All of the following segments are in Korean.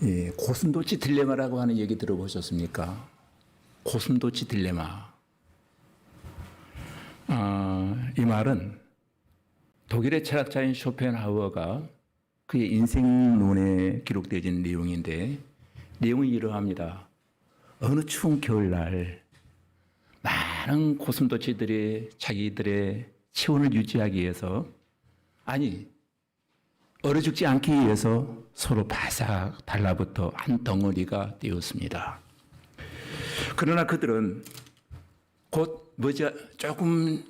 예, 고슴도치 딜레마라고 하는 얘기 들어보셨습니까? 고슴도치 딜레마. 이 말은 독일의 철학자인 쇼펜하우어가 그의 인생론에 기록되어진 내용인데, 내용이 이러합니다. 어느 추운 겨울날 많은 고슴도치들이 자기들의 체온을 유지하기 위해서, 아니 얼어 죽지 않기 위해서 서로 바싹 달라붙어 한 덩어리가 되었습니다. 그러나 그들은 곧 조금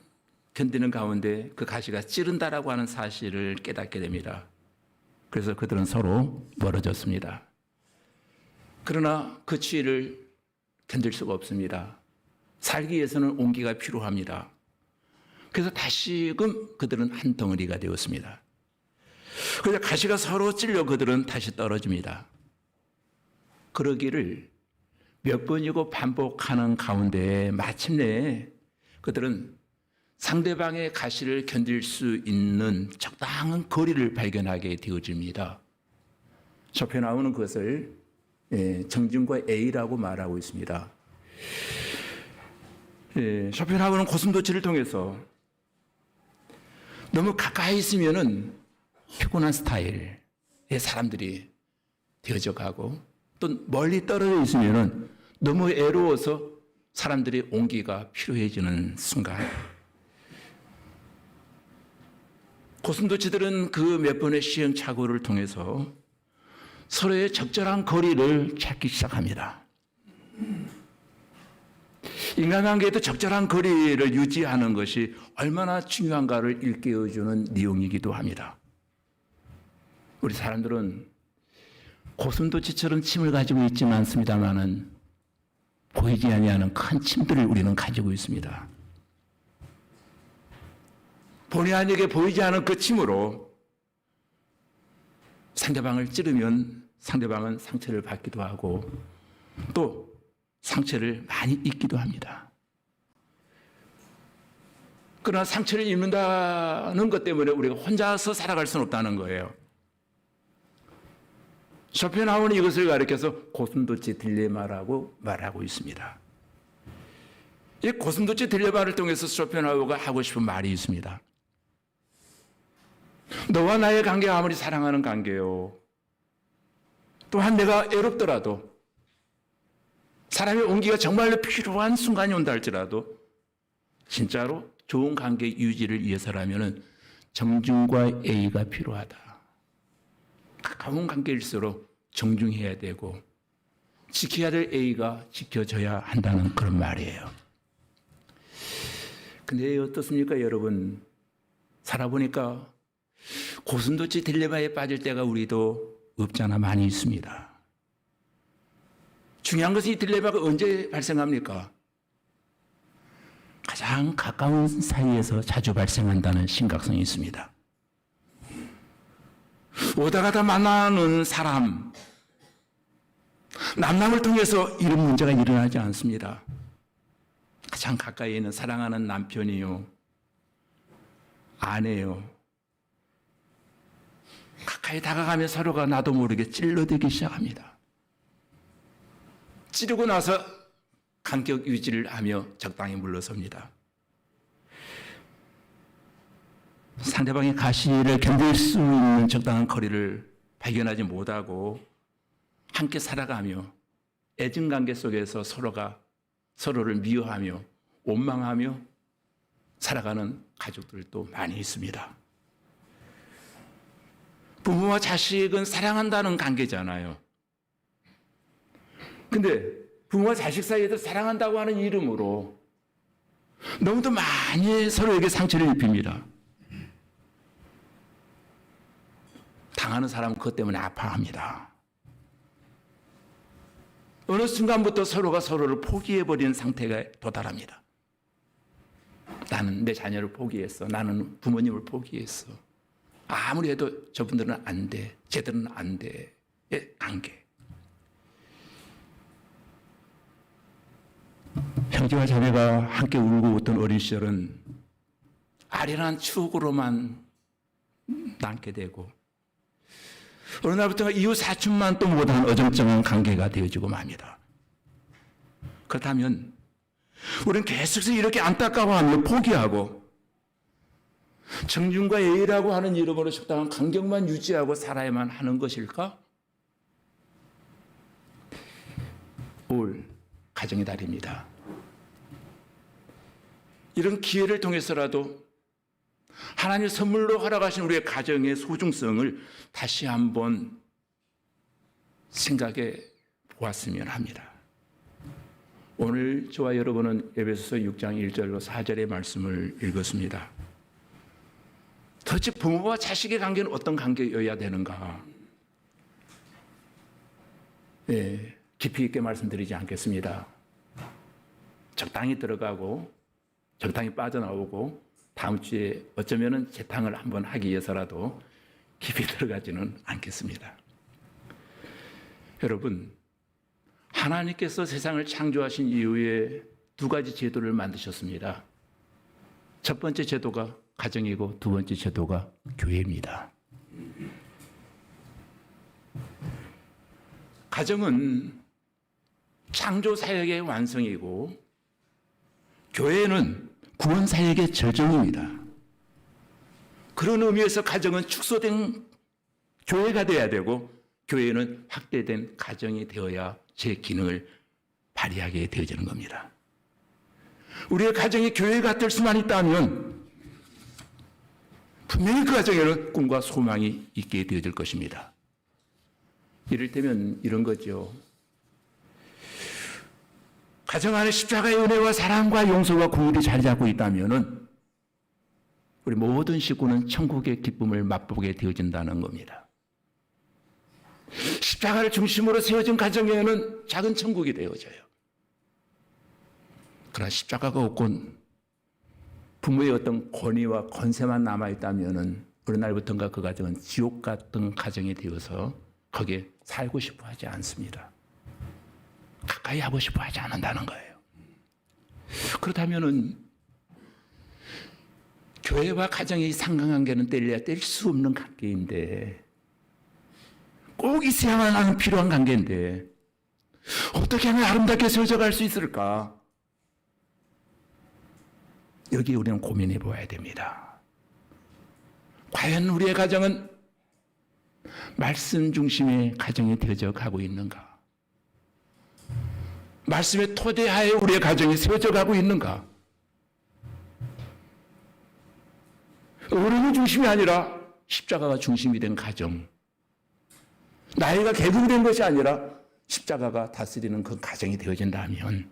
견디는 가운데 그 가시가 찌른다라고 하는 사실을 깨닫게 됩니다. 그래서 그들은 서로 멀어졌습니다. 그러나 그 추위를 견딜 수가 없습니다. 살기 위해서는 온기가 필요합니다. 그래서 다시금 그들은 한 덩어리가 되었습니다. 그래서 가시가 서로 찔려 그들은 다시 떨어집니다. 그러기를 몇 번이고 반복하는 가운데 마침내 그들은 상대방의 가시를 견딜 수 있는 적당한 거리를 발견하게 되어집니다. 쇼펜하우어는 그것을 정중과 A라고 말하고 있습니다. 쇼펜하우어는 고슴도치를 통해서 너무 가까이 있으면은 피곤한 스타일의 사람들이 되어져 가고, 또 멀리 떨어져 있으면은 너무 애로워서 사람들이 온기가 필요해지는 순간, 고슴도치들은 그 몇 번의 시행착오를 통해서 서로의 적절한 거리를 찾기 시작합니다. 인간관계에도 적절한 거리를 유지하는 것이 얼마나 중요한가를 일깨워주는 내용이기도 합니다. 우리 사람들은 고슴도치처럼 침을 가지고 있지는 않습니다만은 보이지 아니하는 큰 침들을 우리는 가지고 있습니다. 본의 아니게 보이지 않은 그 침으로 상대방을 찌르면 상대방은 상처를 받기도 하고 또 상처를 많이 입기도 합니다. 그러나 상처를 입는다는 것 때문에 우리가 혼자서 살아갈 수는 없다는 거예요. 쇼펜하우어는 이것을 가리켜서 고슴도치 딜레마라고 말하고 있습니다. 이 고슴도치 딜레마를 통해서 쇼펜하우어가 하고 싶은 말이 있습니다. 너와 나의 관계가 아무리 사랑하는 관계요, 또한 내가 애롭더라도, 사람의 온기가 정말로 필요한 순간이 온다 할지라도 진짜로 좋은 관계 유지를 위해서라면 정중과 A가 필요하다. 가까운 관계일수록 정중해야 되고 지켜야 될 A가 지켜져야 한다는 그런 말이에요. 근데 어떻습니까, 여러분? 살아보니까 고슴도치 딜레마에 빠질 때가 우리도 없잖아 많이 있습니다. 중요한 것은 이 딜레마가 언제 발생합니까? 가장 가까운 사이에서 자주 발생한다는 심각성이 있습니다. 오다 가다 만나는 사람, 남남을 통해서 이런 문제가 일어나지 않습니다. 가장 가까이 있는 사랑하는 남편이요, 아내요, 가까이 다가가면 서로가 나도 모르게 찔러대기 시작합니다. 찌르고 나서 간격 유지를 하며 적당히 물러섭니다. 상대방의 가시를 견딜 수 있는 적당한 거리를 발견하지 못하고 함께 살아가며 애증관계 속에서 서로가 서로를 미워하며 원망하며 살아가는 가족들도 많이 있습니다. 부모와 자식은 사랑한다는 관계잖아요. 근데 부모와 자식 사이에서 사랑한다고 하는 이름으로 너무도 많이 서로에게 상처를 입힙니다. 당하는 사람은 그것 때문에 아파합니다. 어느 순간부터 서로가 서로를 포기해버리는 상태가 도달합니다. 나는 내 자녀를 포기했어. 나는 부모님을 포기했어. 아무리 해도 저분들은 안 돼. 쟤들은 안 돼. 의 관계. 형제와 자매가 함께 울고 웃던 어린 시절은 아련한 추억으로만 남게 되고, 어느 날부터 이웃 사촌만 또 못한 어정쩡한 관계가 되어지고 맙니다. 그렇다면 우리는 계속해서 이렇게 안타까워하며 포기하고 정중과 예의라고 하는 이름으로 적당한 간격만 유지하고 살아야만 하는 것일까? 올 가정의 달입니다. 이런 기회를 통해서라도 하나님의 선물로 허락하신 우리의 가정의 소중성을 다시 한번 생각해 보았으면 합니다. 오늘 저와 여러분은 에베소서 6장 1절로 4절의 말씀을 읽었습니다. 도대체 부모와 자식의 관계는 어떤 관계여야 되는가? 네, 깊이 있게 말씀드리지 않겠습니다. 적당히 들어가고 적당히 빠져나오고 다음 주에 어쩌면 재탕을 한번 하기 위해서라도 깊이 들어가지는 않겠습니다. 여러분, 하나님께서 세상을 창조하신 이후에 두 가지 제도를 만드셨습니다. 첫 번째 제도가 가정이고 두 번째 제도가 교회입니다. 가정은 창조 사역의 완성이고 교회는 구원 사역의 절정입니다. 그런 의미에서 가정은 축소된 교회가 되어야 되고 교회는 확대된 가정이 되어야 제 기능을 발휘하게 되어지는 겁니다. 우리의 가정이 교회가 될 수만 있다면 분명히 그 가정에는 꿈과 소망이 있게 되어질 것입니다. 이를테면 이런 거죠. 가정 안에 십자가의 은혜와 사랑과 용서와 공의를 자리 잡고 있다면 우리 모든 식구는 천국의 기쁨을 맛보게 되어진다는 겁니다. 십자가를 중심으로 세워진 가정에는 작은 천국이 되어져요. 그러나 십자가가 없고 부모의 어떤 권위와 권세만 남아있다면 어느 날부터인가 그 가정은 지옥 같은 가정이 되어서 거기에 살고 싶어 하지 않습니다. 가까이 하고 싶어 하지 않는다는 거예요. 그렇다면 교회와 가정의 상관관계는 뗄래야 뗄 수 없는 관계인데 꼭 있어야만 하는 필요한 관계인데 어떻게 하면 아름답게 세워져갈 수 있을까? 여기 우리는 고민해 보아야 됩니다. 과연 우리의 가정은 말씀 중심의 가정이 되어져 가고 있는가? 말씀의 토대하에 우리의 가정이 세워져 가고 있는가? 어른이 중심이 아니라 십자가가 중심이 된 가정, 나이가 계급된 것이 아니라 십자가가 다스리는 그 가정이 되어진다면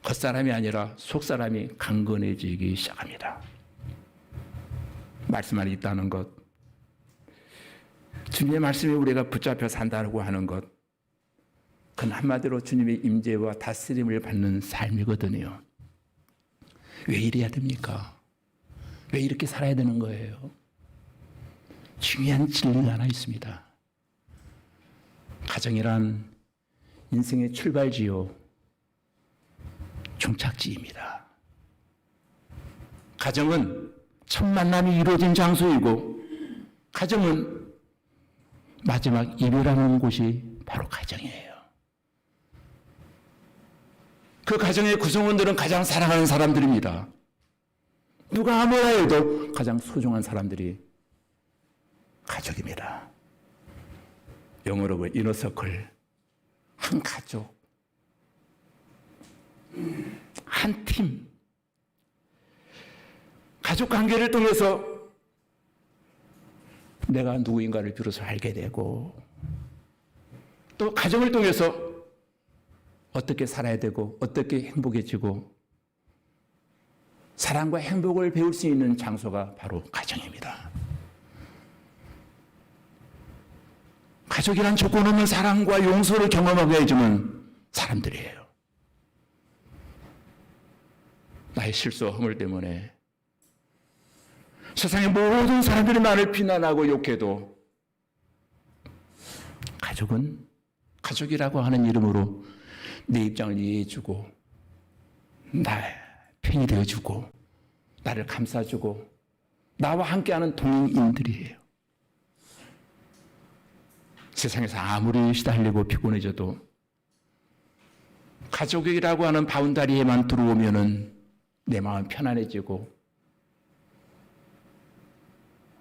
겉사람이 아니라 속사람이 강건해지기 시작합니다. 말씀 안에 있다는 것, 주님의 말씀에 우리가 붙잡혀 산다고 하는 것, 그건 한마디로 주님의 임재와 다스림을 받는 삶이거든요. 왜 이래야 됩니까? 왜 이렇게 살아야 되는 거예요? 중요한 진리가 하나 있습니다. 가정이란 인생의 출발지요, 종착지입니다. 가정은 첫 만남이 이루어진 장소이고 가정은 마지막 이별하는 곳이 바로 가정이에요. 그 가정의 구성원들은 가장 사랑하는 사람들입니다. 누가 아무나 해도 가장 소중한 사람들이 가족입니다. 영어로 이너서클, 한 가족, 한 팀. 가족 관계를 통해서 내가 누구인가를 비로소 알게 되고 또 가정을 통해서 어떻게 살아야 되고 어떻게 행복해지고 사랑과 행복을 배울 수 있는 장소가 바로 가정입니다. 가족이란 조건 없는 사랑과 용서를 경험하게 해주는 사람들이에요. 나의 실수와 허물 때문에 세상의 모든 사람들이 나를 비난하고 욕해도 가족은 가족이라고 하는 이름으로 내 입장을 이해해주고 나 편이 되어주고 나를 감싸주고 나와 함께하는 동행인들이에요. 세상에서 아무리 시달리고 피곤해져도 가족이라고 하는 바운다리에만 들어오면은 내 마음 편안해지고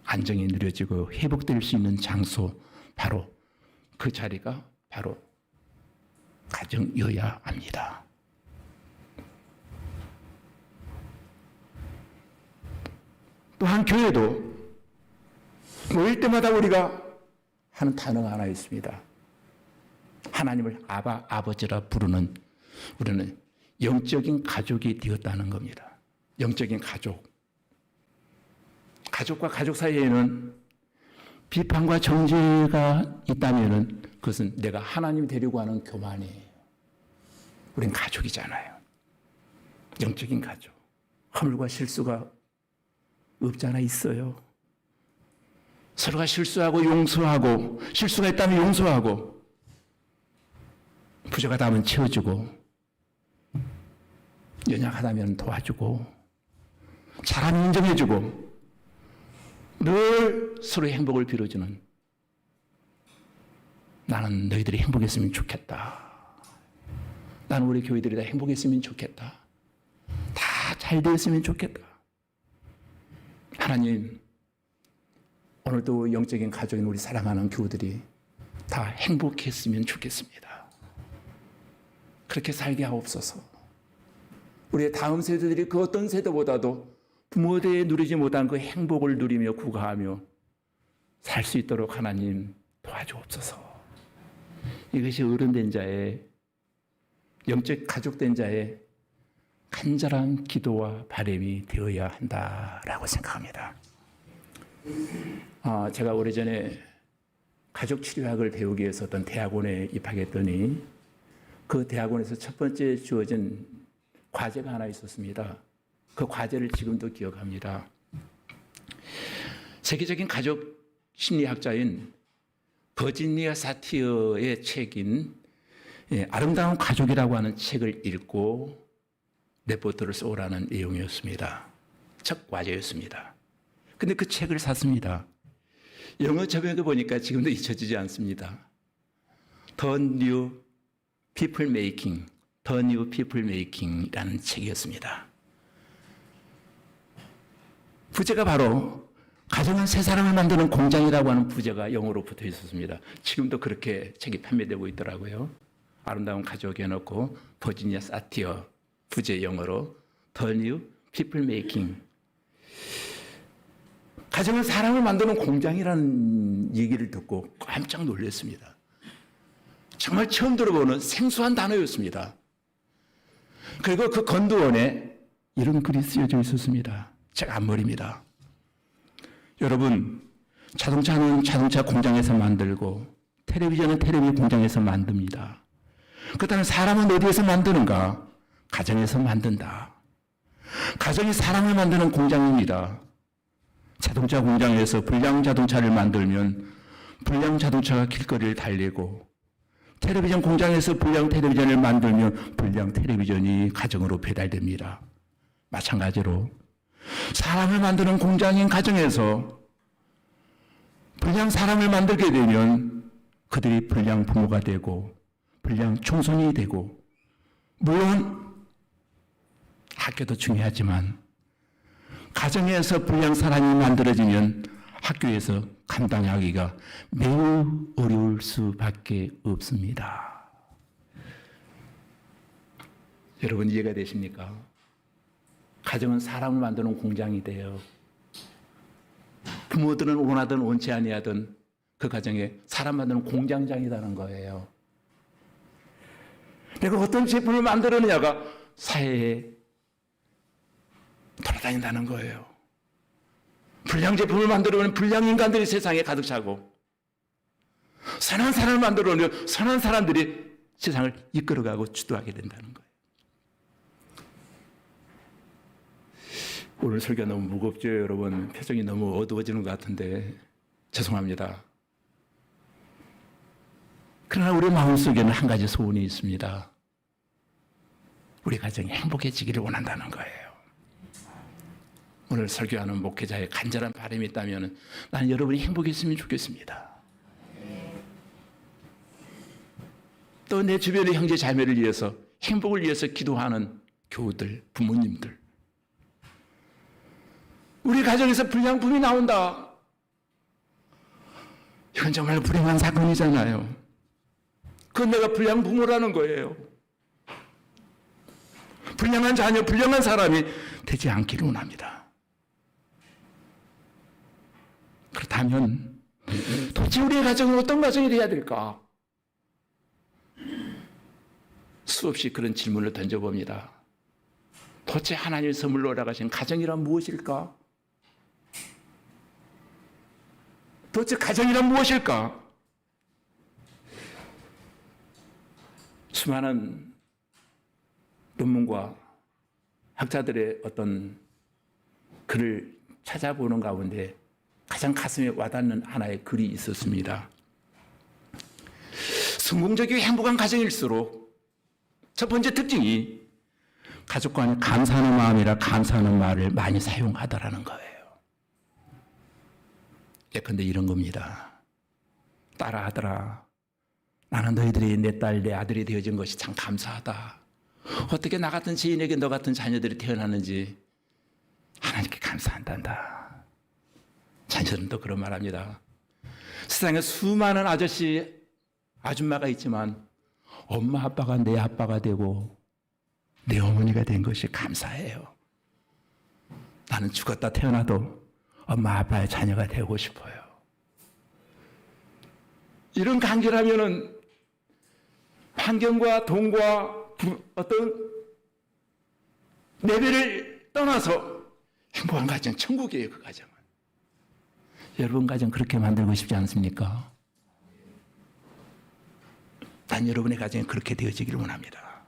안정이 누려지고 회복될 수 있는 장소, 바로 그 자리가 바로 가정이어야 합니다. 또한 교회도 모일 때마다 우리가 하는 단어가 하나 있습니다. 하나님을 아버지라 부르는, 우리는 영적인 가족이 되었다는 겁니다. 영적인 가족. 가족과 가족 사이에는 비판과 정죄가 있다면 그것은 내가 하나님 되려고 하는 교만이에요. 우린 가족이잖아요. 영적인 가족. 허물과 실수가 없잖아, 있어요. 서로가 실수하고 용서하고, 실수가 있다면 용서하고, 부족하다면 채워주고, 연약하다면 도와주고, 잘하면 인정해주고, 늘 서로의 행복을 빌어주는, 나는 너희들이 행복했으면 좋겠다. 나는 우리 교회들이 다 행복했으면 좋겠다. 다 잘 되었으면 좋겠다. 하나님, 오늘도 영적인 가족인 우리 사랑하는 교우들이 다 행복했으면 좋겠습니다. 그렇게 살게 하옵소서. 우리의 다음 세대들이 그 어떤 세대보다도 부모들에 누리지 못한 그 행복을 누리며 구가하며 살 수 있도록 하나님 도와주옵소서. 이것이 어른된 자의, 영적 가족된 자의 간절한 기도와 바람이 되어야 한다라고 생각합니다. 제가 오래전에 가족치료학을 배우기 위해서 어떤 대학원에 입학했더니 그 대학원에서 첫 번째 주어진 과제가 하나 있었습니다. 그 과제를 지금도 기억합니다. 세계적인 가족 심리학자인 버지니아 사티어의 책인 아름다운 가족이라고 하는 책을 읽고 레포트를 써오라는 내용이었습니다. 첫 과제였습니다. 근데 그 책을 샀습니다. 영어 제목을 보니까 지금도 잊혀지지 않습니다. The New People Making, The New People Making이라는 책이었습니다. 부제가 바로 가정은 새 사람을 만드는 공장이라고 하는 부제가 영어로 붙어 있었습니다. 지금도 그렇게 책이 판매되고 있더라고요. 아름다운 가족에 해놓고 버지니아 사티어 부제 영어로 The New People Making. 가정은 사람을 만드는 공장이라는 얘기를 듣고 깜짝 놀랐습니다. 정말 처음 들어보는 생소한 단어였습니다. 그리고 그 건두원에 이런 글이 쓰여져 있었습니다. 책 앞머리입니다. 여러분, 자동차는 자동차 공장에서 만들고 텔레비전은 텔레비전 공장에서 만듭니다. 그렇다면 사람은 어디에서 만드는가? 가정에서 만든다. 가정이 사람을 만드는 공장입니다. 자동차 공장에서 불량 자동차를 만들면 불량 자동차가 길거리를 달리고, 텔레비전 공장에서 불량 텔레비전을 만들면 불량 텔레비전이 가정으로 배달됩니다. 마찬가지로 사람을 만드는 공장인 가정에서 불량 사람을 만들게 되면 그들이 불량 부모가 되고 불량 청소년이 되고, 물론 학교도 중요하지만 가정에서 불량 사람이 만들어지면 학교에서 감당하기가 매우 어려울 수밖에 없습니다. 여러분, 이해가 되십니까? 가정은 사람을 만드는 공장이 돼요. 부모들은 원하든 원치 아니하든 그 가정에 사람 만드는 공장장이라는 거예요. 내가 어떤 제품을 만들었느냐가 사회에 돌아다닌다는 거예요. 불량 제품을 만들어오는 불량 인간들이 세상에 가득 차고, 선한 사람을 만들어오면 선한 사람들이 세상을 이끌어가고 주도하게 된다는 거예요. 오늘 설교가 너무 무겁죠, 여러분? 표정이 너무 어두워지는 것 같은데 죄송합니다. 그러나 우리 마음속에는 한 가지 소원이 있습니다. 우리 가정이 행복해지기를 원한다는 거예요. 오늘 설교하는 목회자의 간절한 바람이 있다면 나는 여러분이 행복했으면 좋겠습니다. 또 내 주변의 형제 자매를 위해서 행복을 위해서 기도하는 교우들, 부모님들. 우리 가정에서 불량품이 나온다. 이건 정말 불행한 사건이잖아요. 그건 내가 불량 부모라는 거예요. 불량한 자녀, 불량한 사람이 되지 않기를 원합니다. 그렇다면 도대체 우리의 가정은 어떤 가정이 되어야 될까? 수없이 그런 질문을 던져봅니다. 도대체 하나님의 선물로 허락하신 가정이란 무엇일까? 도대체 가정이란 무엇일까? 수많은 논문과 학자들의 어떤 글을 찾아보는 가운데 가장 가슴에 와닿는 하나의 글이 있었습니다. 성공적이고 행복한 가정일수록 첫 번째 특징이 가족 간에 감사하는 마음이라 감사하는 말을 많이 사용하더라는 거예요. 예컨대 이런 겁니다. 딸아, 아들아, 나는 너희들이 내 딸, 내 아들이 되어진 것이 참 감사하다. 어떻게 나 같은 지인에게 너 같은 자녀들이 태어났는지 하나님께 감사한단다. 자녀들은 또 그런 말합니다. 세상에 수많은 아저씨, 아줌마가 있지만 엄마 아빠가 내 아빠가 되고 내 어머니가 된 것이 감사해요. 나는 죽었다 태어나도 엄마 아빠의 자녀가 되고 싶어요. 이런 간결하면은 환경과 돈과 어떤 레벨을 떠나서 행복한 가정, 천국이에요. 그 가정은. 여러분 가정 그렇게 만들고 싶지 않습니까? 난 여러분의 가정이 그렇게 되어지기를 원합니다.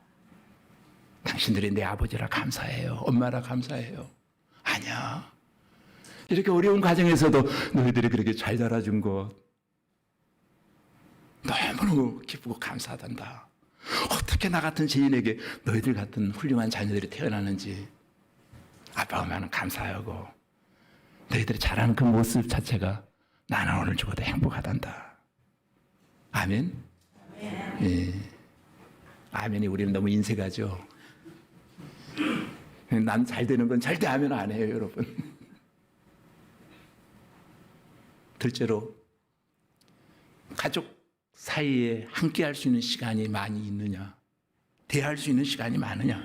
당신들이 내 아버지라 감사해요. 엄마라 감사해요. 아니야. 이렇게 어려운 가정에서도 너희들이 그렇게 잘 자라준 것 너무너무 기쁘고 감사하단다. 어떻게 나 같은 지인에게 너희들 같은 훌륭한 자녀들이 태어나는지 아빠 엄마는 감사하고 너희들이 잘하는 그 모습 자체가 나는 오늘 죽어도 행복하단다. 아멘? 예. 아멘이 우리는 너무 인색하죠. 난 잘 되는 건 절대 아멘 안 해요, 여러분. 둘째로 가족 사이에 함께 할 수 있는 시간이 많이 있느냐, 대화할 수 있는 시간이 많으냐.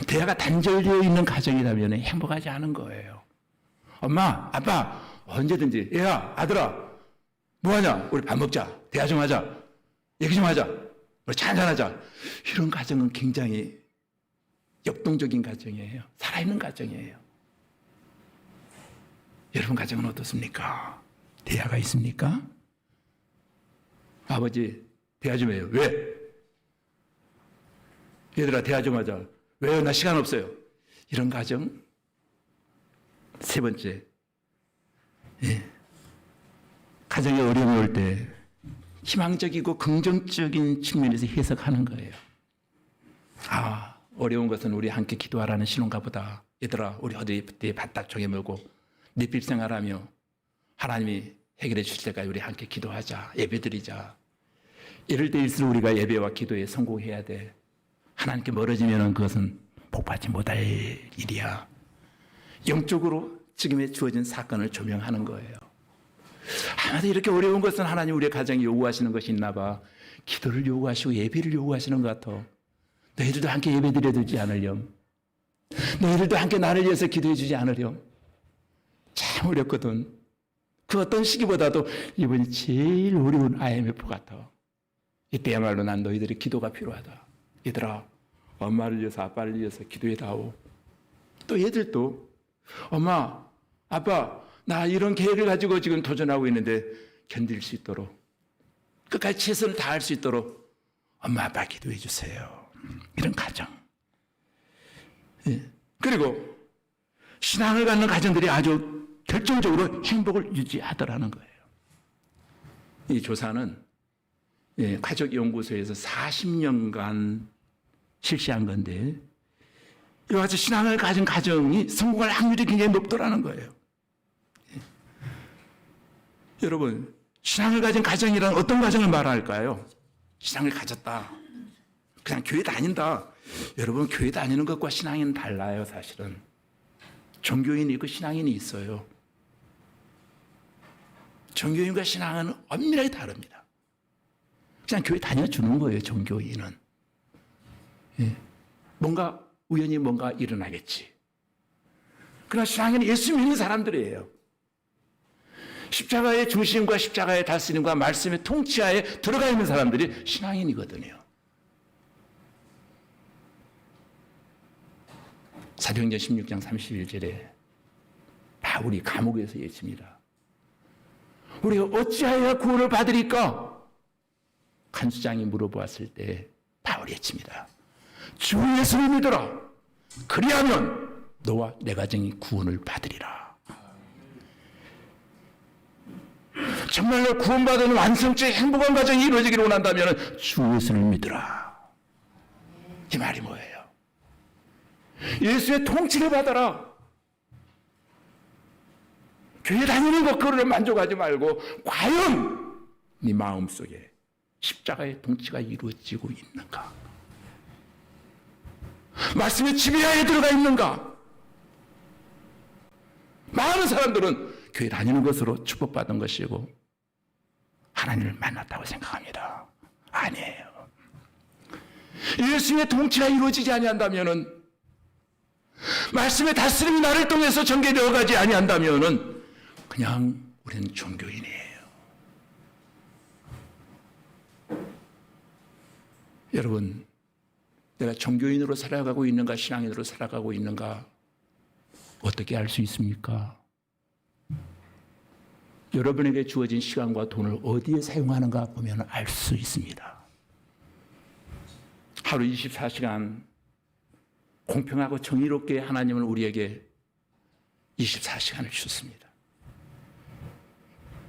대화가 단절되어 있는 가정이라면 행복하지 않은 거예요. 엄마, 아빠, 언제든지, 얘야, 아들아, 뭐하냐? 우리 밥 먹자. 대화 좀 하자. 얘기 좀 하자. 우리 차 한잔하자. 이런 가정은 굉장히 역동적인 가정이에요. 살아있는 가정이에요. 여러분 가정은 어떻습니까? 대화가 있습니까? 아버지, 대화 좀 해요. 왜? 얘들아, 대화 좀 하자. 왜요? 나 시간 없어요. 이런 가정. 세 번째, 가정에 어려움이 올 때 희망적이고 긍정적인 측면에서 해석하는 거예요. 아, 어려운 것은 우리 함께 기도하라는 신호인가 보다. 얘들아, 우리 어디 바닥 정해 멀고 넷빛 생활하며 하나님이 해결해 주실 때까지 우리 함께 기도하자. 예배드리자. 이럴 때일수록 우리가 예배와 기도에 성공해야 돼. 하나님께 멀어지면 그것은 복받지 못할 일이야. 영적으로 지금에 주어진 사건을 조명하는 거예요. 아마도 이렇게 어려운 것은 하나님 우리의 가정에 요구하시는 것이 있나 봐. 기도를 요구하시고 예배를 요구하시는 것 같아. 너희들도 함께 예배 드려주지 않으렴. 너희들도 함께 나를 위해서 기도해 주지 않으렴. 참 어렵거든. 그 어떤 시기보다도 이번이 제일 어려운 IMF 같아. 이때야말로 난 너희들의 기도가 필요하다. 얘들아, 엄마를 위해서 아빠를 위해서 기도해다오. 또 얘들도 엄마, 아빠, 나 이런 계획을 가지고 지금 도전하고 있는데 견딜 수 있도록 끝까지 최선을 다할 수 있도록 엄마, 아빠 기도해 주세요. 이런 가정. 그리고 신앙을 갖는 가정들이 아주 결정적으로 행복을 유지하더라는 거예요. 이 조사는 가족연구소에서 40년간 실시한 건데 이와 같이 신앙을 가진 가정이 성공할 확률이 굉장히 높더라는 거예요. 여러분, 신앙을 가진 가정이란 어떤 가정을 말할까요? 신앙을 가졌다. 그냥 교회 다닌다. 여러분, 교회 다니는 것과 신앙은 달라요, 사실은. 종교인이 있고 신앙인이 있어요. 종교인과 신앙은 엄밀하게 다릅니다. 그냥 교회 다녀주는 거예요, 종교인은. 예. 뭔가 우연히 뭔가 일어나겠지. 그러나 신앙인은 예수 믿는 사람들이에요. 십자가의 중심과 십자가의 다스림과 말씀의 통치하에 들어가 있는 사람들이 신앙인이거든요. 사도행전 16장 31절에 바울이 감옥에서 외칩니다. 우리가 어찌하여 구원을 받으리까? 간수장이 물어보았을 때 바울이 외칩니다. 주 예수를 믿어라. 그리하면 너와 내 가정이 구원을 받으리라. 정말로 구원받은 완성체의 행복한 가정이 이루어지기를 원한다면 주 예수를 믿으라. 이 말이 뭐예요? 예수의 통치를 받아라. 교회 다니는 것 그거를 만족하지 말고 과연 네 마음속에 십자가의 통치가 이루어지고 있는가? 말씀의 지배하에 들어가 있는가? 많은 사람들은 교회 다니는 것으로 축복받은 것이고 하나님을 만났다고 생각합니다. 아니에요. 예수의 통치가 이루어지지 아니한다면은, 말씀의 다스림이 나를 통해서 전개되어 가지 아니한다면은 그냥 우리는 종교인이에요. 여러분, 내가 종교인으로 살아가고 있는가 신앙인으로 살아가고 있는가 어떻게 알 수 있습니까? 여러분에게 주어진 시간과 돈을 어디에 사용하는가 보면 알 수 있습니다. 하루 24시간 공평하고 정의롭게 하나님은 우리에게 24시간을 주셨습니다.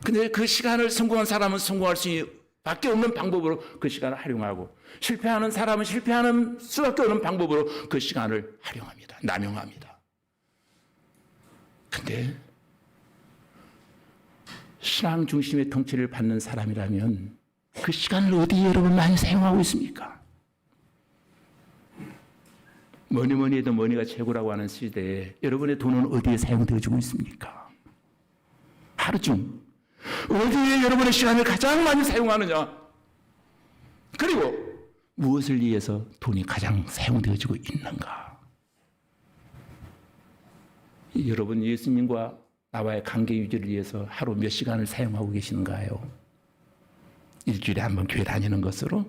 근데 그 시간을 성공한 사람은 성공할 수밖에 없는 방법으로 그 시간을 활용하고, 실패하는 사람은 실패하는 수밖에 없는 방법으로 그 시간을 활용합니다. 남용합니다. 근데 신앙 중심의 통치를 받는 사람이라면 그 시간을 어디에 여러분 많이 사용하고 있습니까? 뭐니 해도 머니가 최고라고 하는 시대에 여러분의 돈은 어디에 사용되어지고 있습니까? 하루 중 어디에 여러분의 시간을 가장 많이 사용하느냐? 그리고 무엇을 위해서 돈이 가장 사용되어지고 있는가? 여러분, 예수님과 나와의 관계 유지를 위해서 하루 몇 시간을 사용하고 계시는가요? 일주일에 한 번 교회 다니는 것으로?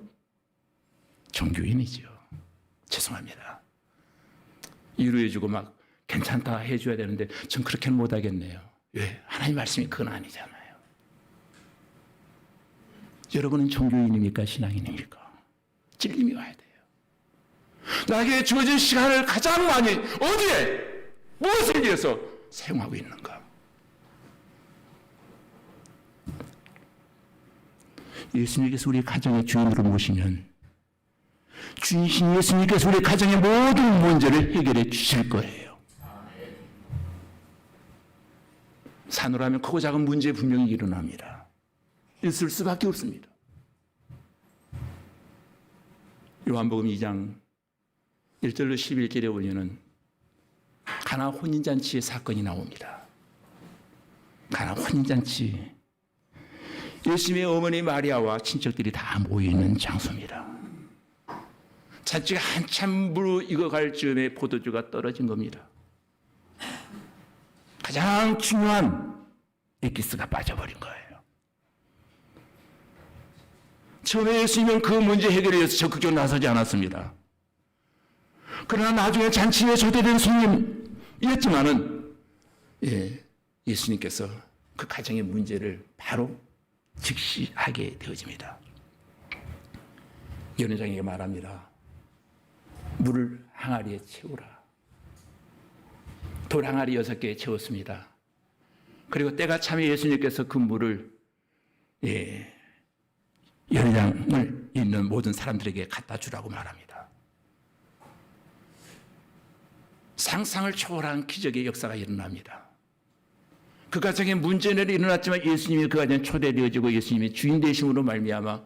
종교인이죠. 죄송합니다. 위로해주고 막 괜찮다 해줘야 되는데 전 그렇게는 못하겠네요. 왜? 하나님 말씀이 그건 아니잖아요. 여러분은 종교인입니까? 신앙인입니까? 찔림이 와야 돼요. 나에게 주어진 시간을 가장 많이 어디에? 무엇을 위해서 사용하고 있는가? 예수님께서 우리 가정의 주인으로 모시면 주인신 예수님께서 우리 가정의 모든 문제를 해결해 주실 거예요. 산으로 크고 작은 문제 분명히 일어납니다. 있을 수밖에 없습니다. 요한복음 2장 1절로 11절에 보면은 가나 혼인잔치의 사건이 나옵니다. 가나 혼인잔치, 예수님의 어머니 마리아와 친척들이 다 모여있는 장소입니다. 잔치가 한참 익어갈 즈음에 포도주가 떨어진 겁니다. 가장 중요한 엑기스가 빠져버린 거예요. 처음에 예수님은 그 문제 해결에 위해서 적극적으로 나서지 않았습니다. 그러나 나중에 잔치에 초대된 손님이었지만은 예수님께서 그 가정의 문제를 바로 직시하게 되어집니다. 연회장에게 말합니다. 물을 항아리에 채우라. 돌 항아리 6개에 채웠습니다. 그리고 때가 차면 예수님께서 그 물을 연회장을 있는 모든 사람들에게 갖다 주라고 말합니다. 상상을 초월한 기적의 역사가 일어납니다. 그 가정에 문제는 일어났지만 예수님이 그 가정에 초대되어지고 예수님이 주인 되심으로 말미암아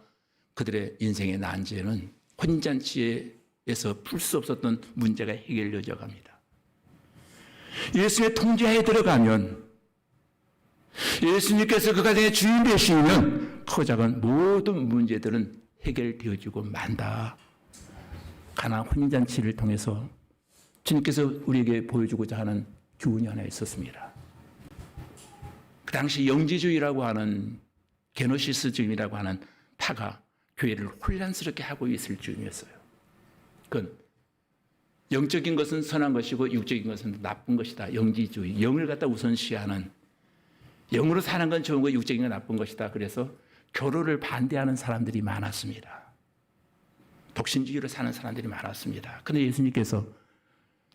그들의 인생의 난제는 혼인잔치에서 풀 수 없었던 문제가 해결되어져 갑니다. 예수의 통제하에 들어가면, 예수님께서 그 가정의 주인 되시면 크고 작은 모든 문제들은 해결되어지고 만다. 가나안 혼인잔치를 통해서 주님께서 우리에게 보여주고자 하는 교훈이 하나 있었습니다. 그 당시 영지주의라고 하는 게노시스주의라고 하는 파가 교회를 혼란스럽게 하고 있을 즈음이었어요. 그건 영적인 것은 선한 것이고 육적인 것은 나쁜 것이다. 영지주의, 영을 갖다 우선시하는, 영으로 사는 건 좋은 거, 육적인 건 나쁜 것이다. 그래서 결혼을 반대하는 사람들이 많았습니다. 독신주의로 사는 사람들이 많았습니다. 그런데 예수님께서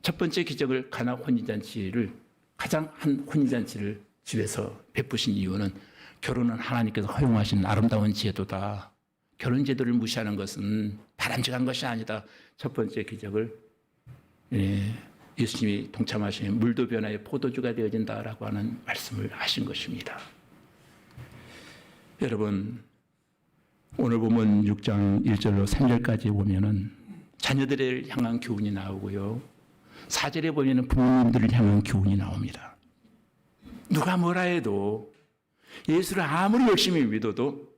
첫 번째 기적을 가나 혼인잔치를, 가장 한 혼인잔치를 집에서 베푸신 이유는 결혼은 하나님께서 허용하신 아름다운 제도다. 결혼 제도를 무시하는 것은 바람직한 것이 아니다. 첫 번째 기적을 예수님이 동참하신 물도 변화의 포도주가 되어진다라고 하는 말씀을 하신 것입니다. 여러분, 오늘 보면 6장 1절로 3절까지 보면은 자녀들을 향한 교훈이 나오고요. 4절에 보면은 부모님들을 향한 교훈이 나옵니다. 누가 뭐라 해도, 예수를 아무리 열심히 믿어도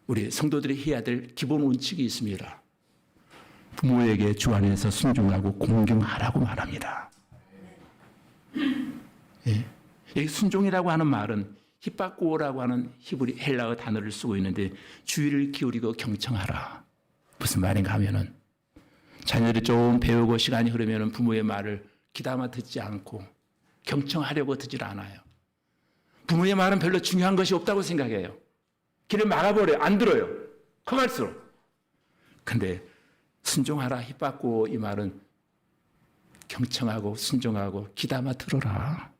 우리 성도들이 해야 될 기본 원칙이 있습니다. 부모에게 주 안에서 순종하고 공경하라고 말합니다. 예. 여기 순종이라고 하는 말은 히빠꾸오라고 하는 히브리 헬라어 단어를 쓰고 있는데, 주의를 기울이고 경청하라. 무슨 말인가 하면은 자녀들이 좀 배우고 시간이 흐르면 부모의 말을 귀담아 듣지 않고 경청하려고 듣질 않아요. 부모의 말은 별로 중요한 것이 없다고 생각해요. 길을 막아버려요. 안 들어요. 커갈수록. 근데 순종하라, 히빠꾸오, 이 말은 경청하고 순종하고 귀담아 들어라.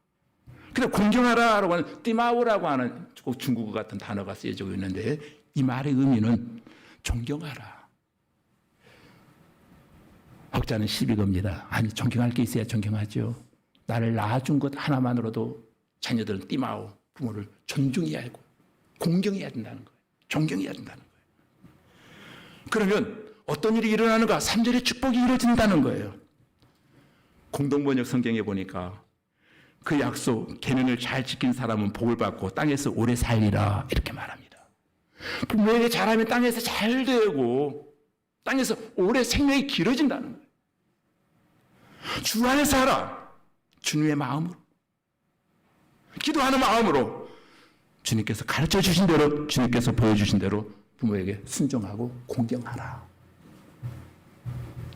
근데 공경하라라고 하는 띠마오라고 하는 중국어 같은 단어가 쓰여지고 있는데, 이 말의 의미는 존경하라. 혹자는 시비 겁니다. 아니, 존경할 게 있어야 존경하죠. 나를 낳아준 것 하나만으로도 자녀들은 띠마오, 부모를 존중해야 하고 공경해야 된다는 거예요. 존경해야 된다는 거예요. 그러면 어떤 일이 일어나는가? 3절의 축복이 이루어진다는 거예요. 공동번역 성경에 보니까 그 약속, 계명을 잘 지킨 사람은 복을 받고 땅에서 오래 살리라, 이렇게 말합니다. 부모에게 잘하면 땅에서 잘 되고 땅에서 오래 생명이 길어진다는 거예요. 주 안에 살아. 주님의 마음으로, 기도하는 마음으로, 주님께서 가르쳐 주신 대로, 주님께서 보여주신 대로 부모에게 순종하고 공경하라.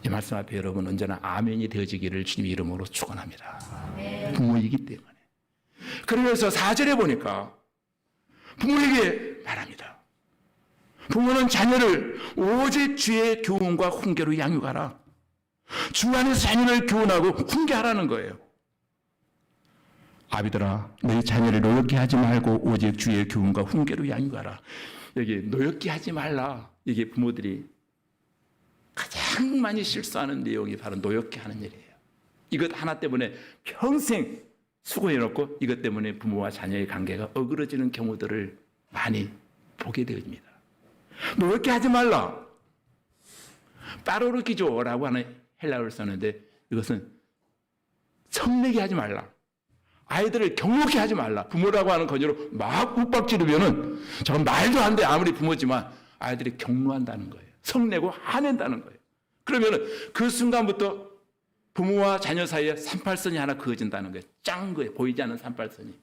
이 말씀 앞에 여러분 언제나 아멘이 되어지기를 주님 이름으로 축원합니다. 부모이기 때문에. 그러면서 4절에 보니까 부모에게 말합니다. 부모는 자녀를 오직 주의 교훈과 훈계로 양육하라. 주 안에서 자녀를 교훈하고 훈계하라는 거예요. 아비들아, 너희 자녀를 노엽게 하지 말고 오직 주의 교훈과 훈계로 양육하라. 여기 노엽게 하지 말라. 이게 부모들이 가장 많이 실수하는 내용이 바로 노엽게 하는 일이에요. 이것 하나 때문에 평생 수고해놓고 이것 때문에 부모와 자녀의 관계가 어그러지는 경우들을 많이 보게 되어집니다. 노엽게 하지 말라. 빠로르기조라고 하는 헬라어를 썼는데, 이것은 성내게 하지 말라. 아이들을 경록게 하지 말라. 부모라고 하는 건조로 막 욱박 지르면은 저건 말도 안 돼. 아무리 부모지만 아이들이 경로한다는 거예요. 성내고 화낸다는 거예요. 그러면은 그 순간부터 부모와 자녀 사이에 38선이 하나 그어진다는 거예요. 짠 거예요. 보이지 않는 38선이.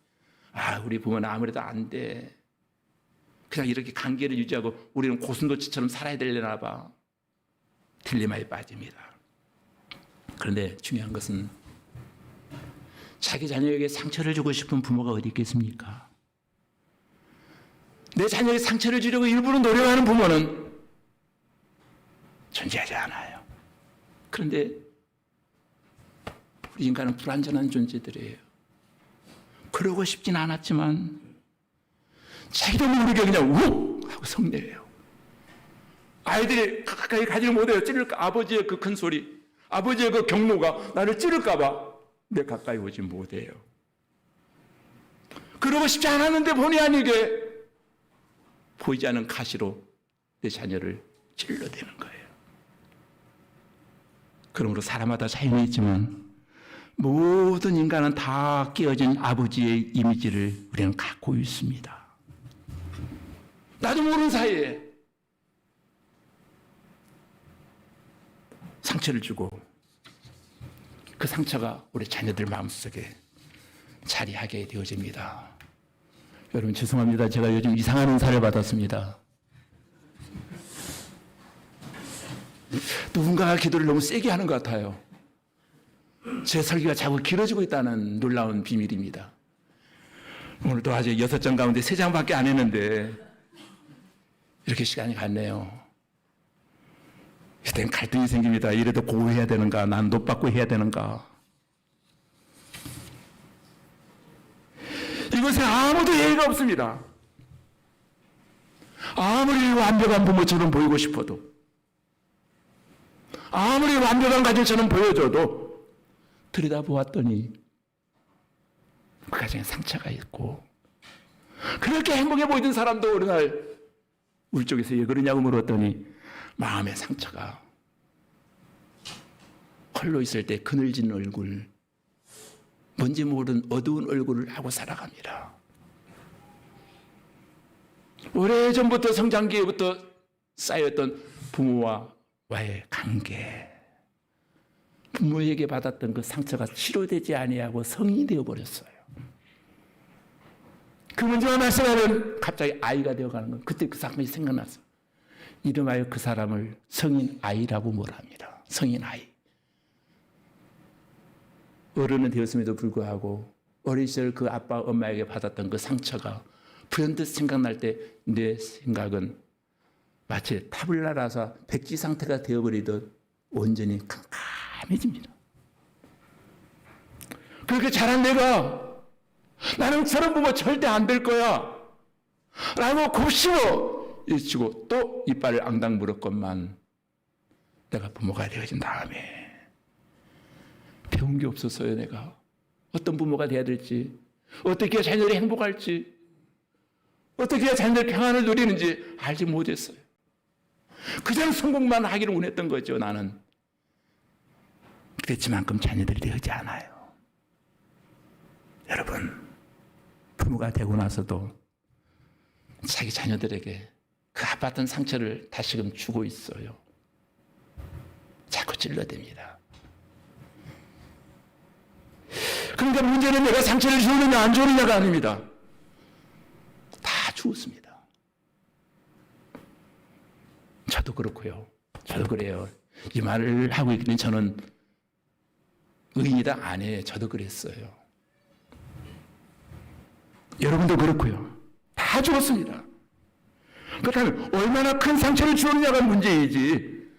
아, 우리 부모는 아무래도 안 돼. 그냥 이렇게 관계를 유지하고 우리는 고슴도치처럼 살아야 되려나 봐. 딜레마에 빠집니다. 그런데 중요한 것은 자기 자녀에게 상처를 주고 싶은 부모가 어디 있겠습니까? 내 자녀에게 상처를 주려고 일부러 노력하는 부모는 존재하지 않아요. 그런데 우리 인간은 불완전한 존재들이에요. 그러고 싶진 않았지만 자기도 모르게 그냥 욱 하고 성내요. 아이들이 가까이 가지를 못해요. 찌를까, 아버지의 그 큰 소리, 아버지의 그 경로가 나를 찌를까 봐 내 가까이 오지 못해요. 그러고 싶지 않았는데 본의 아니게 보이지 않는 가시로 내 자녀를 찔러대는 거예요. 그러므로 사람마다 차이는 있지만 모든 인간은 다 깨어진 아버지의 이미지를 우리는 갖고 있습니다. 나도 모르는 사이에 상처를 주고 그 상처가 우리 자녀들 마음속에 자리하게 되어집니다. 여러분 죄송합니다. 제가 요즘 이상한 은사를 받았습니다. 누군가가 기도를 너무 세게 하는 것 같아요. 제 설교가 자꾸 길어지고 있다는 놀라운 비밀입니다. 오늘도 아직 6장 가운데 3장밖에 안 했는데 이렇게 시간이 갔네요. 이때는 갈등이 생깁니다. 이래도 고해야 되는가? 난 높받고 해야 되는가? 이것에 아무도 예의가 없습니다. 아무리 완벽한 부모처럼 보이고 싶어도, 아무리 완벽한 가정처럼 보여줘도 들여다보았더니 그 가정에 상처가 있고, 그렇게 행복해 보이던 사람도 어느 날 우리 쪽에서 왜 그러냐고 물었더니 마음의 상처가, 홀로 있을 때 그늘진 얼굴, 뭔지 모르는 어두운 얼굴을 하고 살아갑니다. 오래전부터 성장기에부터 쌓였던 부모와의 관계, 부모에게 받았던 그 상처가 치료되지 아니하고 성인이 되어버렸어요. 그 문제와 말씀하면 갑자기 아이가 되어가는 건, 그때 그 사람이 생각났어. 이름하여 그 사람을 성인 아이라고 뭐라 합니다. 성인 아이. 어른은 되었음에도 불구하고 어린 시절 그 아빠 엄마에게 받았던 그 상처가 불현듯 생각날 때 내 생각은 마치 탑을 날아서 백지 상태가 되어버리듯 온전히 캄캄해집니다. 그렇게 자란 내가 나는 저런 부모 절대 안 될 거야 라고 곱씹어 일치고 또 이빨을 앙당 물었건만 내가 부모가 되어진 다음에 배운 게 없었어요. 내가 어떤 부모가 돼야 될지, 어떻게 해야 자녀들이 행복할지, 어떻게 해야 자녀들이 평안을 누리는지 알지 못했어요. 그냥 성공만 하기를 원했던 거죠. 나는 그랬지만큼 자녀들이 되지 않아요. 여러분, 부모가 되고 나서도 자기 자녀들에게 그 아팠던 상처를 다시금 주고 있어요. 자꾸 찔러댑니다. 그러니까 문제는 내가 상처를 주느냐 안 주느냐가 아닙니다. 다 주었습니다. 저도 그렇고요. 저도 그래요. 이 말을 하고 있기는 저는 의인이다 아니에요. 저도 그랬어요. 여러분도 그렇고요. 다 주었습니다. 그렇다면 얼마나 큰 상처를 주었느냐가 문제이지,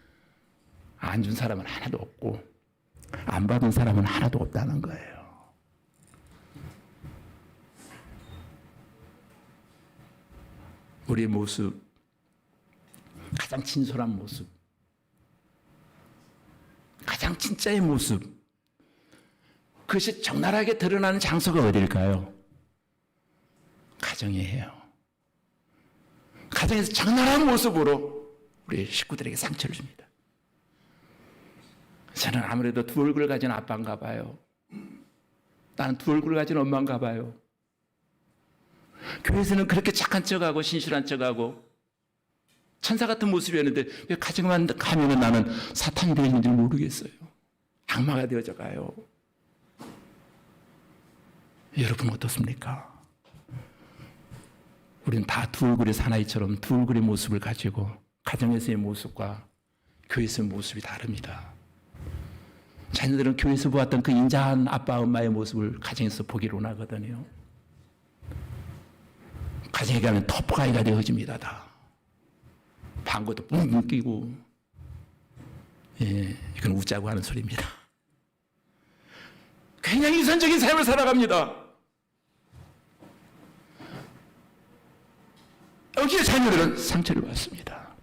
안 준 사람은 하나도 없고 안 받은 사람은 하나도 없다는 거예요. 우리의 모습, 가장 진솔한 모습, 가장 진짜의 모습, 그것이 적나라하게 드러나는 장소가 어딜까요? 가정이에요. 가정에서 적나라한 모습으로 우리 식구들에게 상처를 줍니다. 저는 아무래도 두 얼굴을 가진 아빠인가 봐요. 나는 두 얼굴을 가진 엄마인가 봐요. 교회에서는 그렇게 착한 척하고 신실한 척하고 천사 같은 모습이었는데 왜 가정만 가면은 나는 사탄이 되어 있는지 모르겠어요. 악마가 되어져 가요. 여러분 어떻습니까? 우리는 다 두 얼굴의 사나이처럼 두 얼굴의 모습을 가지고 가정에서의 모습과 교회에서의 모습이 다릅니다. 자녀들은 교회에서 보았던 그 인자한 아빠 엄마의 모습을 가정에서 보기를 원하거든요. 가정에 가면 터프가이가 되어집니다. 다 방구도 뿡뿡 끼고, 이건 웃자고 하는 소리입니다. 굉장히 이선적인 삶을 살아갑니다. 여기에 자녀들은 상처를 받습니다.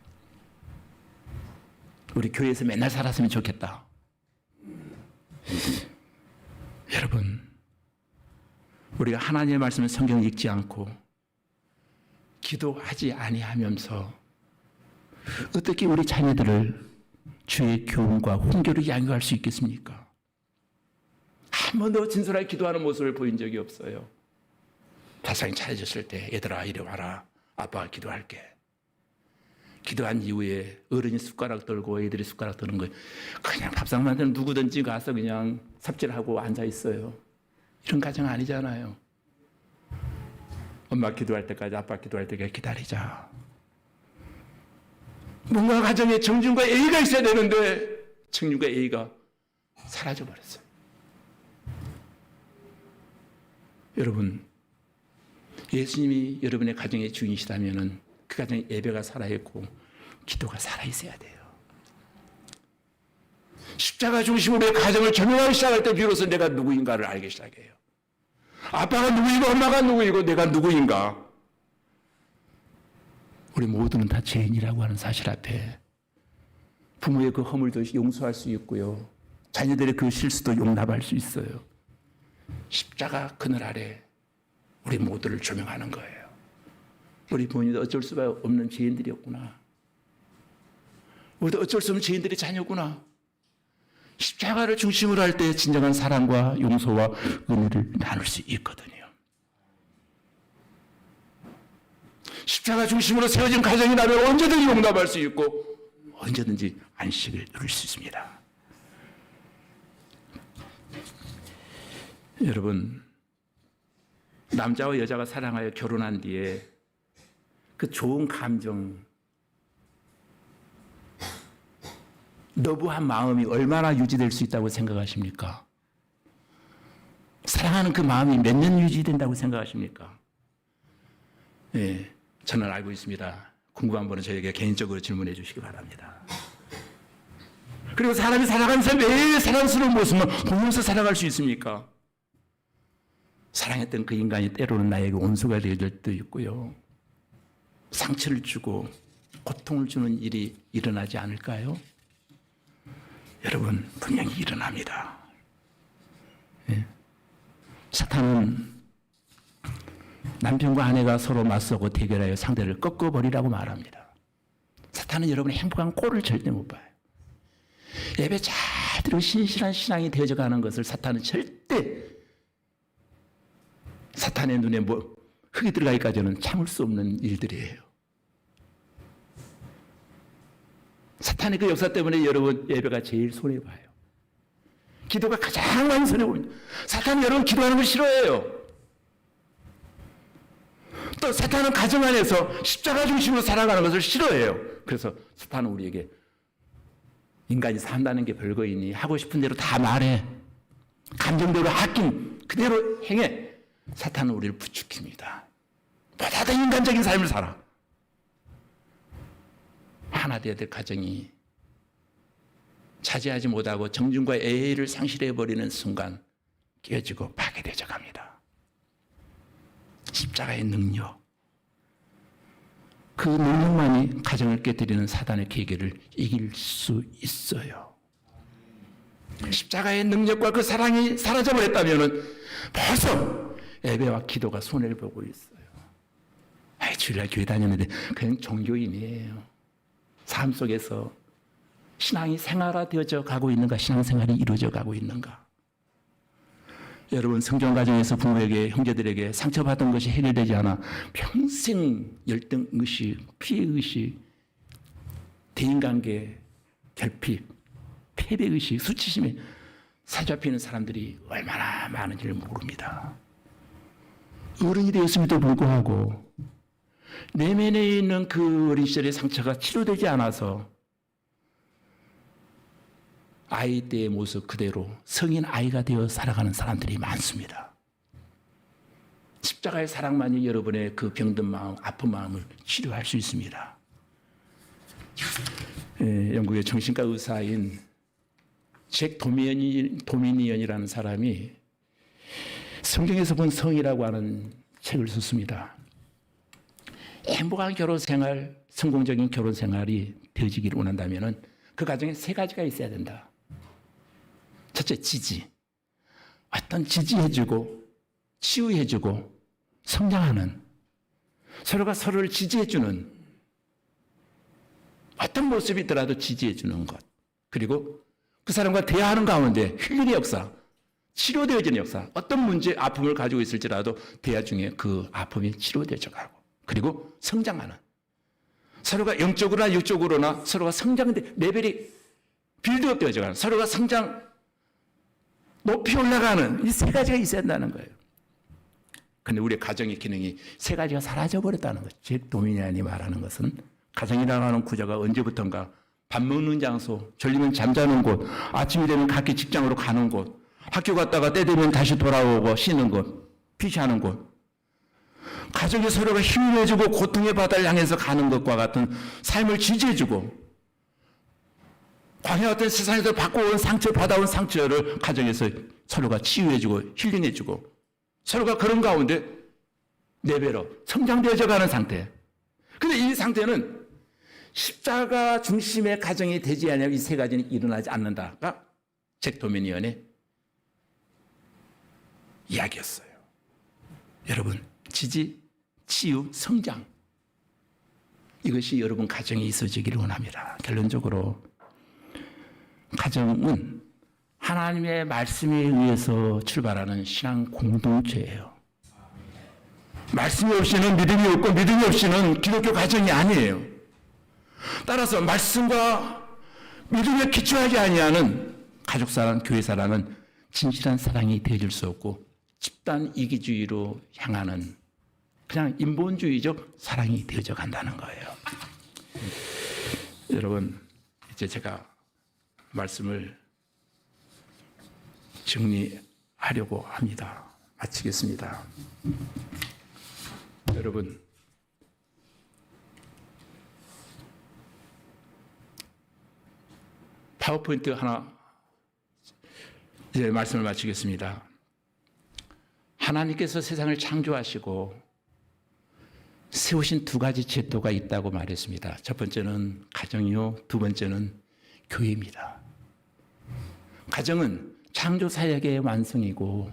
우리 교회에서 맨날 살았으면 좋겠다. 여러분, 우리가 하나님의 말씀을 성경을 읽지 않고 기도하지 아니하면서 어떻게 우리 자녀들을 주의 교훈과 훈계로 양육할 수 있겠습니까? 한 번도 진솔하게 기도하는 모습을 보인 적이 없어요. 밥상이 차려졌을 때 얘들아 이리 와라. 아빠가 기도할게. 기도한 이후에 어른이 숟가락 들고 애들이 숟가락 드는 거예요. 그냥 밥상 만드는 누구든지 가서 그냥 삽질하고 앉아 있어요. 이런 가정 아니잖아요. 엄마 기도할 때까지 아빠 기도할 때까지 기다리자. 뭔가 가정에 정준과 예의가 있어야 되는데 정준과 예의가 사라져버렸어요. 여러분, 예수님이 여러분의 가정의 주인이시다면 그 가정에 예배가 살아있고 기도가 살아있어야 돼요. 십자가 중심으로 가정을 조명하기 시작할 때 비로소 내가 누구인가를 알기 시작해요. 아빠가 누구이고 엄마가 누구이고 내가 누구인가. 우리 모두는 다 죄인이라고 하는 사실 앞에 부모의 그 허물도 용서할 수 있고요. 자녀들의 그 실수도 용납할 수 있어요. 십자가 그늘 아래 우리 모두를 조명하는 거예요. 우리 부모님도 어쩔 수가 없는 죄인들이었구나. 우리도 어쩔 수 없는 죄인들의 자녀구나. 십자가를 중심으로 할 때 진정한 사랑과 용서와 은혜를 나눌 수 있거든요. 십자가 중심으로 세워진 가정이 나를 언제든지 용납할 수 있고 언제든지 안식을 누릴 수 있습니다. 여러분, 남자와 여자가 사랑하여 결혼한 뒤에 그 좋은 감정, 러브한 마음이 얼마나 유지될 수 있다고 생각하십니까? 사랑하는 그 마음이 몇 년 유지된다고 생각하십니까? 예, 저는 알고 있습니다. 궁금한 분은 저에게 개인적으로 질문해 주시기 바랍니다. 그리고 사람이 살아가면서 매일 사랑스러운 모습만 보면서 살아갈 수 있습니까? 사랑했던 그 인간이 때로는 나에게 온수가 되어줄 때도 있고요. 상처를 주고 고통을 주는 일이 일어나지 않을까요? 여러분, 분명히 일어납니다. 예. 사탄은 남편과 아내가 서로 맞서고 대결하여 상대를 꺾어버리라고 말합니다. 사탄은 여러분의 행복한 꼴을 절대 못 봐요. 예배 잘 드리고 신실한 신앙이 되어져 가는 것을 사탄은 절대 사탄의 눈에 흙이 들어가기까지는 참을 수 없는 일들이에요. 사탄의 그 역사 때문에 여러분 예배가 제일 손해봐요. 기도가 가장 많이 손해봅니다. 사탄은 여러분 기도하는 걸 싫어해요. 또 사탄은 가정 안에서 십자가 중심으로 살아가는 것을 싫어해요. 그래서 사탄은 우리에게 인간이 산다는 게 별거이니 하고 싶은 대로 다 말해. 감정대로 하긴 그대로 행해. 사탄은 우리를 부추깁니다. 보다 더 인간적인 삶을 살아. 하나 되어야 될 가정이 차지하지 못하고 정준과 예의를 상실해버리는 순간 깨어지고 파괴되어 갑니다. 십자가의 능력, 그 능력만이 가정을 깨뜨리는 사단의 계계를 이길 수 있어요. 십자가의 능력과 그 사랑이 사라져버렸다면 벌써 예배와 기도가 손해를 보고 있어요. 주일날 교회 다녔는데 그냥 종교인이에요. 삶 속에서 신앙이 생활화되어져 가고 있는가, 신앙생활이 이루어져 가고 있는가. 여러분, 성경 가정에서 부모에게, 형제들에게 상처받은 것이 해결되지 않아 평생 열등의식, 피해의식, 대인관계, 결핍, 패배의식, 수치심에 사로잡히는 사람들이 얼마나 많은지를 모릅니다. 어른이 되었음에도 불구하고 내면에 있는 그 어린 시절의 상처가 치료되지 않아서 아이 때의 모습 그대로 성인 아이가 되어 살아가는 사람들이 많습니다. 십자가의 사랑만이 여러분의 그 병든 마음, 아픈 마음을 치료할 수 있습니다. 영국의 정신과 의사인 잭 도미니언이라는 사람이 성경에서 본 성이라고 하는 책을 썼습니다. 행복한 결혼 생활, 성공적인 결혼 생활이 되어지기를 원한다면 그 가정에 세 가지가 있어야 된다. 첫째, 지지. 어떤 지지해주고 치유해주고 성장하는, 서로가 서로를 지지해주는 어떤 모습이더라도 지지해 주는 것. 그리고 그 사람과 대화하는 가운데 힐링의 역사, 치료되어지는 역사, 어떤 문제, 아픔을 가지고 있을지라도 대화 중에 그 아픔이 치료되어져 가고, 그리고 성장하는, 서로가 영적으로나 육적으로나 서로가 성장하는데 레벨이 빌드업 되어져 가는, 서로가 성장, 높이 올라가는 이 세 가지가 있어야 한다는 거예요. 근데 우리 가정의 기능이 세 가지가 사라져 버렸다는 거죠. 잭 도미니안이 말하는 것은 가정이라고 하는 구조가 언제부턴가 밥 먹는 장소, 졸리면 잠자는 곳, 아침이 되면 각기 직장으로 가는 곳, 학교 갔다가 때 되면 다시 돌아오고 쉬는 곳, 피시하는 곳, 가족이 서로가 힘을 내주고 고통의 바다를 향해서 가는 것과 같은 삶을 지지해주고, 광야 같은 세상에서 받고 상처, 받아온 상처를 가정에서 서로가 치유해주고 힐링해주고, 서로가 그런 가운데 레벨업, 성장되어져 가는 상태. 근데 이 상태는 십자가 중심의 가정이 되지 않으면 이 세 가지는 일어나지 않는다가 잭 도미니언의 이야기였어요. 여러분, 지지, 치유, 성장, 이것이 여러분 가정에 있어지기를 원합니다. 결론적으로 가정은 하나님의 말씀에 의해서 출발하는 신앙 공동체예요. 말씀이 없이는 믿음이 없고 믿음이 없이는 기독교 가정이 아니에요. 따라서 말씀과 믿음에 기초하지 아니하는 가족사랑, 교회사랑은 진실한 사랑이 되어줄 수 없고 집단 이기주의로 향하는 그냥 인본주의적 사랑이 되어져 간다는 거예요. 여러분, 이제 제가 말씀을 정리하려고 합니다. 마치겠습니다. 여러분, 파워포인트 하나 이제 말씀을 마치겠습니다. 하나님께서 세상을 창조하시고 세우신 두 가지 제도가 있다고 말했습니다. 첫 번째는 가정이요, 두 번째는 교회입니다. 가정은 창조 사역의 완성이고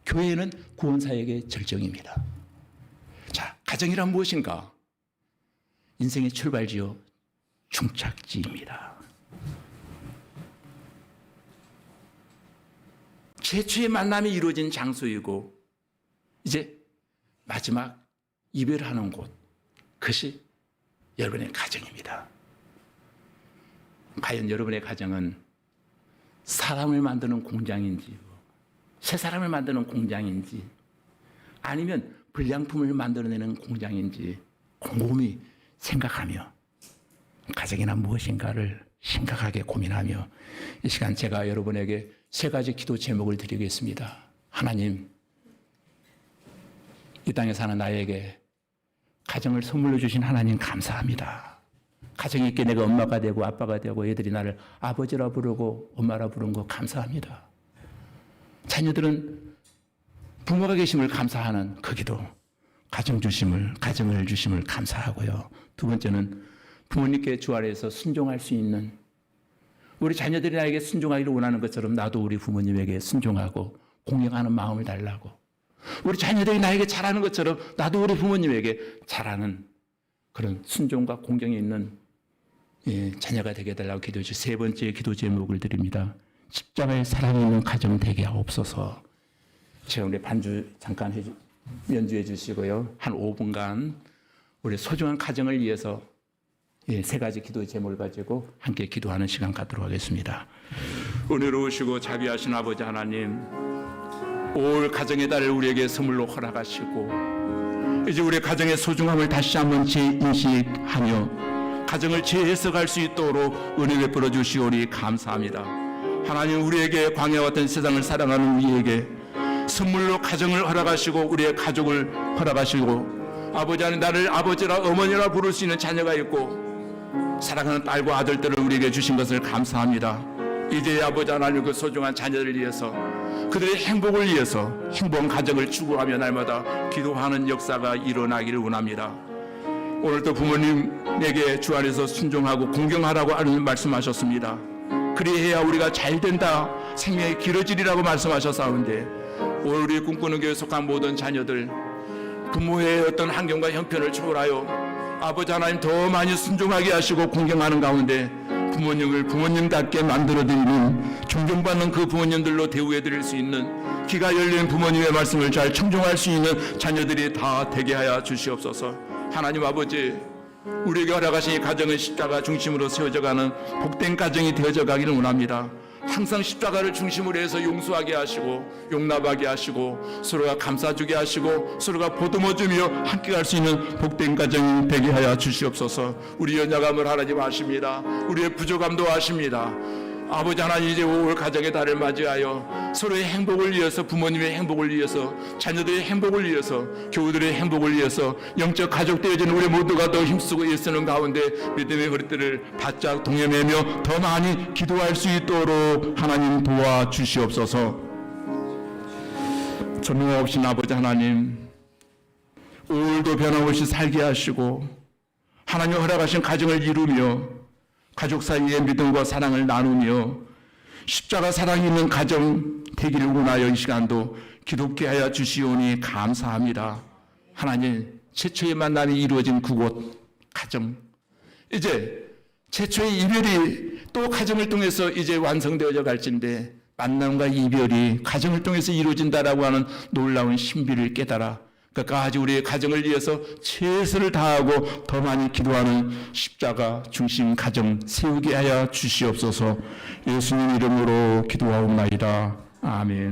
교회는 구원 사역의 절정입니다. 자, 가정이란 무엇인가? 인생의 출발지요, 중착지입니다. 최초의 만남이 이루어진 장소이고 이제 마지막 이별하는 곳, 그것이 여러분의 가정입니다. 과연 여러분의 가정은 사람을 만드는 공장인지, 새 사람을 만드는 공장인지, 아니면 불량품을 만들어내는 공장인지 곰곰이 생각하며 가정이란 무엇인가를 심각하게 고민하며 이 시간 제가 여러분에게 세 가지 기도 제목을 드리겠습니다. 하나님, 이 땅에 사는 나에게 가정을 선물로 주신 하나님 감사합니다. 가정이 있게 내가 엄마가 되고 아빠가 되고 애들이 나를 아버지라 부르고 엄마라 부른 거 감사합니다. 자녀들은 부모가 계심을 감사하는 그 기도, 가정을 주심을 감사하고요. 두 번째는 부모님께 주 아래에서 순종할 수 있는, 우리 자녀들이 나에게 순종하기를 원하는 것처럼 나도 우리 부모님에게 순종하고 공경하는 마음을 달라고, 우리 자녀들이 나에게 잘하는 것처럼 나도 우리 부모님에게 잘하는 그런 순종과 공경이 있는 자녀가 되게 해달라고 기도해 주시고, 세 번째 기도 제목을 드립니다. 십자가의 사랑이 있는 가정 되게 하옵소서. 제가 우리 반주 잠깐 연주해 주시고요. 한 5분간 우리 소중한 가정을 위해서 세 가지 기도 제목을 가지고 함께 기도하는 시간 갖도록 하겠습니다. 은혜로우시고 자비하신 아버지 하나님, 올 가정의 달을 우리에게 선물로 허락하시고 이제 우리 가정의 소중함을 다시 한번 재인식하며 가정을 재해석할 수 있도록 은혜 베풀어 주시오니 감사합니다. 하나님, 우리에게 광야와 같은 세상을 사랑하는 우리에게 선물로 가정을 허락하시고 우리의 가족을 허락하시고, 아버지 하나님, 나를 아버지라 어머니라 부를 수 있는 자녀가 있고 사랑하는 딸과 아들들을 우리에게 주신 것을 감사합니다. 이제 아버지 하나님, 그 소중한 자녀들을 위해서, 그들의 행복을 위해서 행복한 가정을 추구하며 날마다 기도하는 역사가 일어나기를 원합니다. 오늘도 부모님에게 주 안에서 순종하고 공경하라고 하는 말씀하셨습니다. 그리해야 우리가 잘 된다, 생명이 길어지리라고 말씀하셨사온데, 오늘 우리 꿈꾸는 교회에 속한 모든 자녀들, 부모의 어떤 환경과 형편을 초월하여 아버지 하나님 더 많이 순종하게 하시고 공경하는 가운데 부모님을 부모님답게 만들어드리는 존경받는 그 부모님들로 대우해드릴 수 있는 귀가 열린 부모님의 말씀을 잘 청종할 수 있는 자녀들이 다 되게 하여 주시옵소서. 하나님 아버지, 우리에게 허락하신 이 가정은 십자가 중심으로 세워져가는 복된 가정이 되어져 가기를 원합니다. 항상 십자가를 중심으로 해서 용서하게 하시고 용납하게 하시고 서로가 감싸주게 하시고 서로가 보듬어주며 함께 갈 수 있는 복된 가정이 되게 하여 주시옵소서. 우리 연약함을 하나님 아십니다. 우리의 부족함도 아십니다. 아버지 하나님, 이제 올 가정의 달을 맞이하여 서로의 행복을 위해서, 부모님의 행복을 위해서, 자녀들의 행복을 위해서, 교우들의 행복을 위해서 영적 가족 되어진 우리 모두가 더 힘쓰고 애쓰는 가운데 믿음의 허리띠를 바짝 동여매며 더 많이 기도할 수 있도록 하나님 도와주시옵소서. 전능하신 아버지 하나님, 오늘도 변함없이 살게 하시고 하나님 허락하신 가정을 이루며 가족 사이의 믿음과 사랑을 나누며 십자가 사랑이 있는 가정 되기를 원하여 이 시간도 기독게 하여 주시오니 감사합니다. 하나님, 최초의 만남이 이루어진 그곳 가정, 이제 최초의 이별이 또 가정을 통해서 이제 완성되어져 갈진데 만남과 이별이 가정을 통해서 이루어진다라고 하는 놀라운 신비를 깨달아 끝까지 우리의 가정을 위해서 최선을 다하고 더 많이 기도하는 십자가 중심 가정 세우게 하여 주시옵소서. 예수님 이름으로 기도하옵나이다. 아멘.